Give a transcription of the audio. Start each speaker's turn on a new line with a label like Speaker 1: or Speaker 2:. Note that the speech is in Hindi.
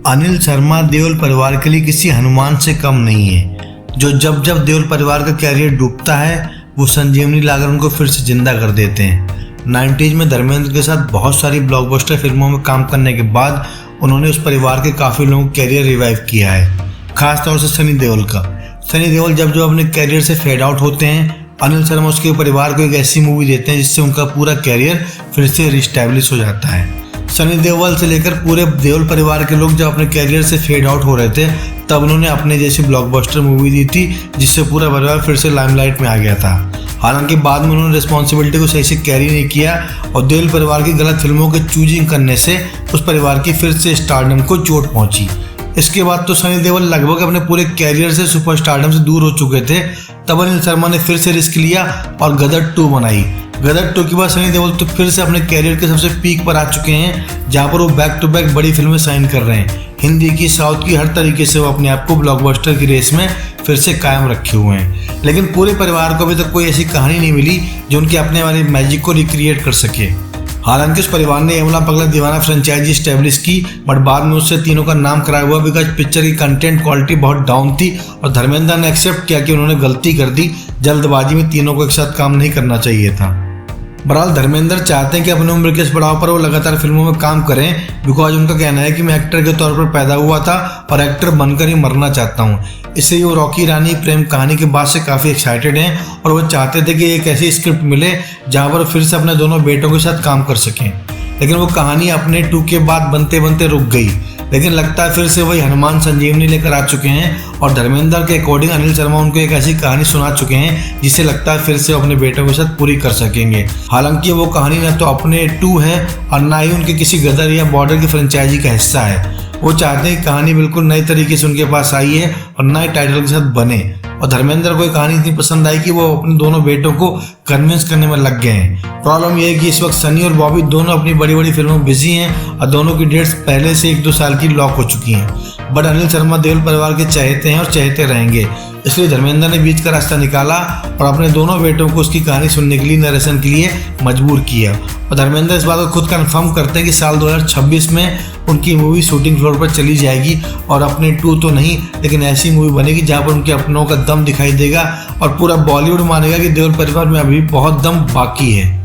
Speaker 1: अनिल शर्मा देओल परिवार के लिए किसी हनुमान से कम नहीं है। जो जब जब देओल परिवार का कैरियर डूबता है वो संजीवनी लाकर उनको फिर से जिंदा कर देते हैं। 90s में धर्मेंद्र के साथ बहुत सारी ब्लॉकबस्टर फिल्मों में काम करने के बाद उन्होंने उस परिवार के काफ़ी लोगों का कैरियर रिवाइव किया है, खासतौर से सनी देओल का। सनी देओल जब अपने कैरियर से फेड आउट होते हैं, अनिल शर्मा उसके परिवार को एक ऐसी मूवी देते हैं जिससे उनका पूरा कैरियर फिर से रिस्टैब्लिश हो जाता है। सनी देओल से लेकर पूरे देओल परिवार के लोग जब अपने कैरियर से फेड आउट हो रहे थे तब उन्होंने अपने जैसी ब्लॉकबस्टर मूवी दी थी जिससे पूरा परिवार फिर से लाइमलाइट में आ गया था। हालांकि बाद में उन्होंने रिस्पॉन्सिबिलिटी को सही से कैरी नहीं किया और देओल परिवार की गलत फिल्मों के चूजिंग करने से उस परिवार की फिर से स्टारडम को चोट पहुंची। इसके बाद तो सनी देओल लगभग अपने पूरे कैरियर से सुपर स्टारडम से दूर हो चुके थे। तब अनिल शर्मा ने फिर से रिस्क लिया और गदर 2 बनाई। गदर 2 के बाद सनी देओल तो फिर से अपने कैरियर के सबसे पीक पर आ चुके हैं, जहां पर वो बैक टू बैक बड़ी फिल्में साइन कर रहे हैं। हिंदी की, साउथ की, हर तरीके से वो अपने आप को ब्लॉकबस्टर की रेस में फिर से कायम रखे हुए हैं। लेकिन पूरे परिवार को अभी तक कोई ऐसी कहानी नहीं मिली जो उनके अपने वाले मैजिक को रिक्रिएट कर सके। हालांकि उस परिवार ने यमला पगला दीवाना फ्रेंचाइजी स्टैब्लिश की, बट बाद में उससे तीनों का नाम खराब हुआ बिकॉज पिक्चर की कंटेंट क्वालिटी बहुत डाउन थी और धर्मेंद्र ने एक्सेप्ट किया कि उन्होंने गलती कर दी। जल्दबाजी में तीनों को एक साथ काम नहीं करना चाहिए था। बहरहाल धर्मेंद्र चाहते हैं कि अपनी उम्र के इस पड़ाव पर वो लगातार फिल्मों में काम करें, बिकॉज उनका कहना है कि मैं एक्टर के तौर पर पैदा हुआ था और एक्टर बनकर ही मरना चाहता हूँ। इसलिए वो रॉकी रानी प्रेम कहानी के बाद से काफ़ी एक्साइटेड हैं और वो चाहते थे कि एक ऐसी स्क्रिप्ट मिले जहाँ पर फिर से अपने दोनों बेटों के साथ काम कर सकें। लेकिन वो कहानी अपने 2 के बाद बनते बनते रुक गई। लेकिन लगता है फिर से वही हनुमान संजीवनी लेकर आ चुके हैं और धर्मेंद्र के अकॉर्डिंग अनिल शर्मा उनको एक ऐसी कहानी सुना चुके हैं जिसे लगता है फिर से अपने बेटों के साथ पूरी कर सकेंगे। हालांकि वो कहानी न तो अपने 2 है और ना ही उनके किसी गदर या बॉर्डर की फ्रेंचाइजी का हिस्सा है। वो चाहते हैं कि कहानी बिल्कुल नई तरीके से उनके पास आई है और नए टाइटल के साथ बने। और धर्मेंद्र को कहानी इतनी पसंद आई कि वो अपने दोनों बेटों को कन्विंस करने में लग गए हैं। प्रॉब्लम यह है कि इस वक्त सनी और बॉबी दोनों अपनी बड़ी बड़ी फिल्मों में बिजी हैं और दोनों की डेट्स पहले से 1-2 साल की लॉक हो चुकी हैं। बट अनिल शर्मा देओल परिवार के चहेते हैं और चहेते रहेंगे, इसलिए धर्मेंद्र ने बीच का रास्ता निकाला और अपने दोनों बेटों को उसकी कहानी सुनने के लिए, नरेशन के लिए मजबूर किया। और धर्मेंद्र इस बात को खुद कंफर्म करते हैं कि साल 2026 में उनकी मूवी शूटिंग फ्लोर पर चली जाएगी और अपने 2 तो नहीं लेकिन ऐसी मूवी बनेगी जहाँ पर उनके अपनों का दम दिखाई देगा और पूरा बॉलीवुड मानेगा कि देओल परिवार में अभी बहुत दम बाकी है।